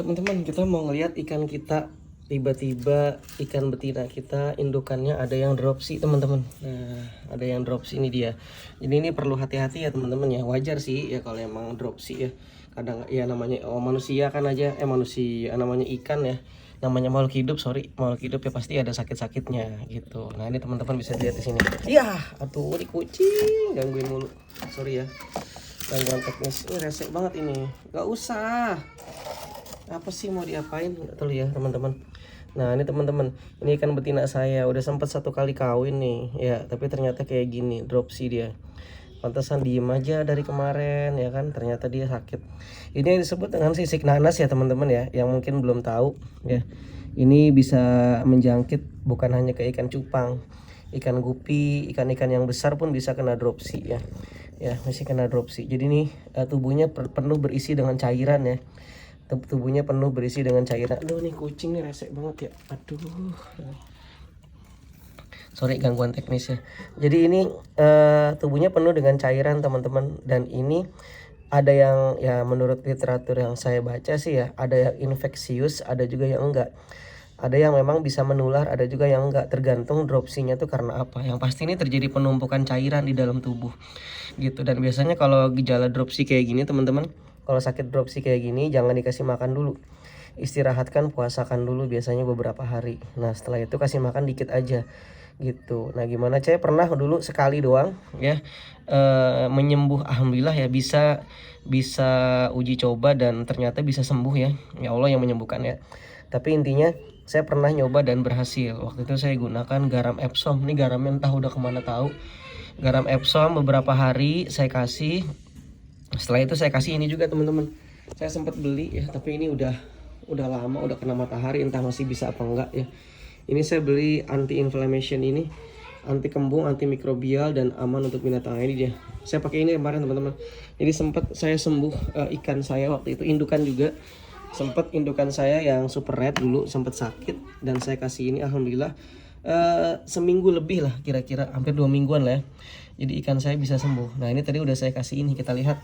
teman-teman, kita mau ngelihat ikan kita. Tiba-tiba ikan betina kita indukannya ada yang dropsy teman-teman. Nah, ada yang dropsy ini dia. Jadi ini perlu hati-hati ya teman-teman ya. Wajar sih ya kalau emang dropsy ya. Kadang ya namanya manusia kan aja manusia namanya ikan ya. Namanya makhluk hidup, makhluk hidup ya pasti ada sakit-sakitnya gitu. Nah, ini teman-teman bisa lihat di sini. Iya, atuh ini kucing gangguin mulu. Sorry ya. Gangguan teknis. Ini resek banget ini. Gak usah. Apa sih mau diapain? Nggak tahu ya teman-teman. Nah ini teman-teman, ini ikan betina saya udah sempat 1 kali kawin nih ya, tapi ternyata kayak gini dropsy dia. Pantesan diem aja dari kemarin ya kan, ternyata dia sakit. Ini yang disebut dengan sisik nanas ya teman-teman ya, yang mungkin belum tahu ya. Ini bisa menjangkit bukan hanya ke ikan cupang, ikan gupi, ikan-ikan yang besar pun bisa kena dropsy ya. Ya masih kena dropsy. Jadi nih tubuhnya penuh berisi dengan cairan ya. Tubuhnya penuh berisi dengan cairan. Aduh nih kucing nih resek banget ya. Aduh. Sorry gangguan teknis ya. Jadi ini tubuhnya penuh dengan cairan teman-teman. Dan ini ada yang ya menurut literatur yang saya baca sih ya, ada yang infeksius, ada juga yang enggak. Ada yang memang bisa menular, ada juga yang enggak, tergantung dropsinya tuh karena apa. Yang pasti ini terjadi penumpukan cairan di dalam tubuh gitu. Dan biasanya kalau gejala dropsi kayak gini teman-teman, kalau sakit dropsi kayak gini jangan dikasih makan dulu, istirahatkan, puasakan dulu biasanya beberapa hari. Nah setelah itu kasih makan dikit aja gitu. Nah gimana, saya pernah dulu sekali doang ya menyembuh, alhamdulillah ya, bisa bisa uji coba dan ternyata bisa sembuh ya. Ya Allah yang menyembuhkan ya. Tapi intinya saya pernah nyoba dan berhasil. Waktu itu saya gunakan garam Epsom. Ini garamnya entah udah kemana tahu. Garam Epsom beberapa hari saya kasih. Setelah itu saya kasih ini juga teman-teman. Saya sempat beli ya, tapi ini udah lama, udah kena matahari, entah masih bisa apa enggak ya. Ini saya beli anti inflammation ini, anti kembung, anti mikrobial dan aman untuk binatang. Ini dia. Saya pakai ini kemarin teman-teman. Jadi sempat saya sembuh ikan saya waktu itu, indukan juga. Sempat indukan saya yang super red dulu sempat sakit dan saya kasih ini, alhamdulillah seminggu lebih lah, kira-kira hampir 2 mingguan lah ya. Jadi ikan saya bisa sembuh. Nah ini tadi udah saya kasih ini, kita lihat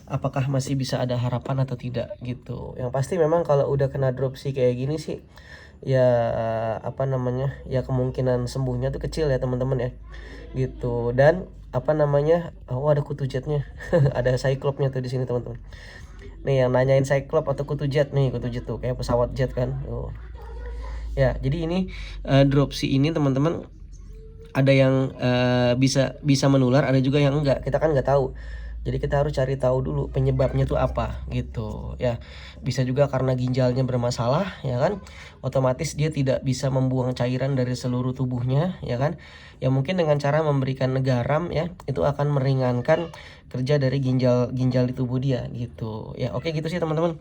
apakah masih bisa ada harapan atau tidak gitu. Yang pasti memang kalau udah kena dropsy kayak gini sih ya apa namanya ya, kemungkinan sembuhnya tuh kecil ya teman-teman ya gitu. Dan apa namanya, oh ada kutu jetnya ada cyclopsnya tuh di sini teman-teman. Nih yang nanyain cyclops atau kutu jet, nih kutu jet tuh kayak pesawat jet kan. Oh. Ya jadi ini dropsy ini teman-teman, ada yang bisa menular, ada juga yang enggak. Kita kan nggak tahu. Jadi kita harus cari tahu dulu penyebabnya tuh apa gitu ya. Bisa juga karena ginjalnya bermasalah ya kan. Otomatis dia tidak bisa membuang cairan dari seluruh tubuhnya ya kan. Ya mungkin dengan cara memberikan garam ya, itu akan meringankan kerja dari ginjal di tubuh dia gitu. Ya oke gitu sih teman-teman.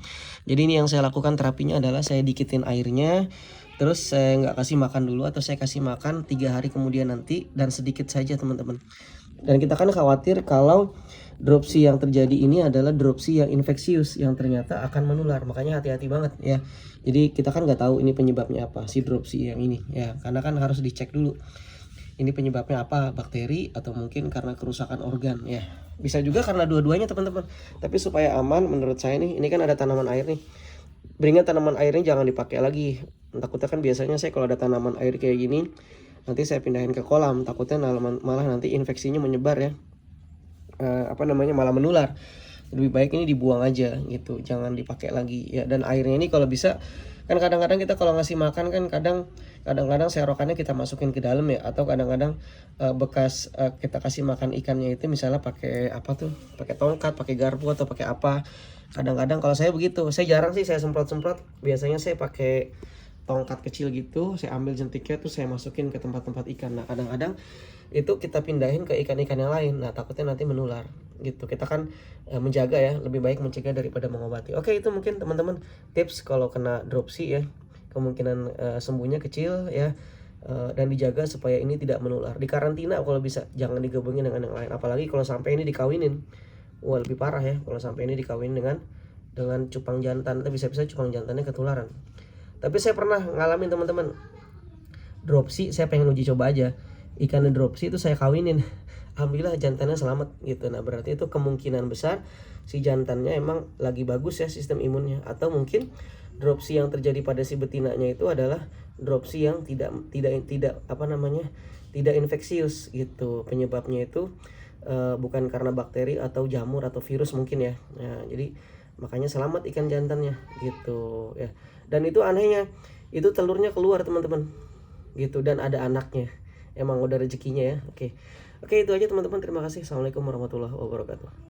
Jadi ini yang saya lakukan terapinya adalah saya dikitin airnya. Terus saya nggak kasih makan dulu, atau saya kasih makan 3 hari kemudian nanti, dan sedikit saja teman-teman. Dan kita kan khawatir kalau dropsy yang terjadi ini adalah dropsy yang infeksius, yang ternyata akan menular. Makanya hati-hati banget ya. Jadi kita kan nggak tahu ini penyebabnya apa si dropsy yang ini ya, karena kan harus dicek dulu. Ini penyebabnya apa, bakteri atau mungkin karena kerusakan organ ya. Bisa juga karena dua-duanya teman-teman. Tapi supaya aman menurut saya nih, ini kan ada tanaman air nih. Beringat tanaman airnya jangan dipakai lagi. Takutnya kan biasanya saya kalau ada tanaman air kayak gini, nanti saya pindahin ke kolam, takutnya malah nanti infeksinya menyebar ya. Apa namanya, malah menular. Lebih baik ini dibuang aja gitu, jangan dipakai lagi ya. Dan airnya ini kalau bisa kan, kadang-kadang kita kalau ngasih makan kan kadang-kadang serokannya kita masukin ke dalam ya, atau kadang-kadang bekas kita kasih makan ikannya itu misalnya pakai apa tuh, pakai tongkat, pakai garpu atau pakai apa. Kadang-kadang kalau saya begitu, saya jarang sih saya semprot-semprot, biasanya saya pakai tongkat kecil gitu, saya ambil jentiknya tuh saya masukin ke tempat-tempat ikan. Nah kadang-kadang itu kita pindahin ke ikan-ikan yang lain, nah takutnya nanti menular gitu. Kita kan menjaga ya, lebih baik mencegah daripada mengobati. Oke, itu mungkin teman-teman tips kalau kena dropsy ya, kemungkinan sembuhnya kecil ya. Dan dijaga supaya ini tidak menular. Di karantina kalau bisa, jangan digabungin dengan yang lain, apalagi kalau sampai ini dikawinin. Wah lebih parah ya kalau sampai ini dikawin dengan cupang jantan, itu bisa-bisa cupang jantannya ketularan. Tapi saya pernah ngalamin teman-teman dropsy, saya pengen uji coba aja ikan dropsy itu saya kawinin. Alhamdulillah jantannya selamat gitu. Nah berarti itu kemungkinan besar si jantannya emang lagi bagus ya sistem imunnya, atau mungkin dropsy yang terjadi pada si betinanya itu adalah dropsy yang tidak apa namanya, tidak infeksius gitu. Penyebabnya itu bukan karena bakteri atau jamur atau virus mungkin ya. Nah, jadi makanya selamat ikan jantannya gitu ya. Dan itu anehnya, itu telurnya keluar teman-teman gitu, dan ada anaknya. Emang udah rezekinya ya. Oke, itu aja teman-teman, terima kasih. Assalamualaikum warahmatullahi wabarakatuh.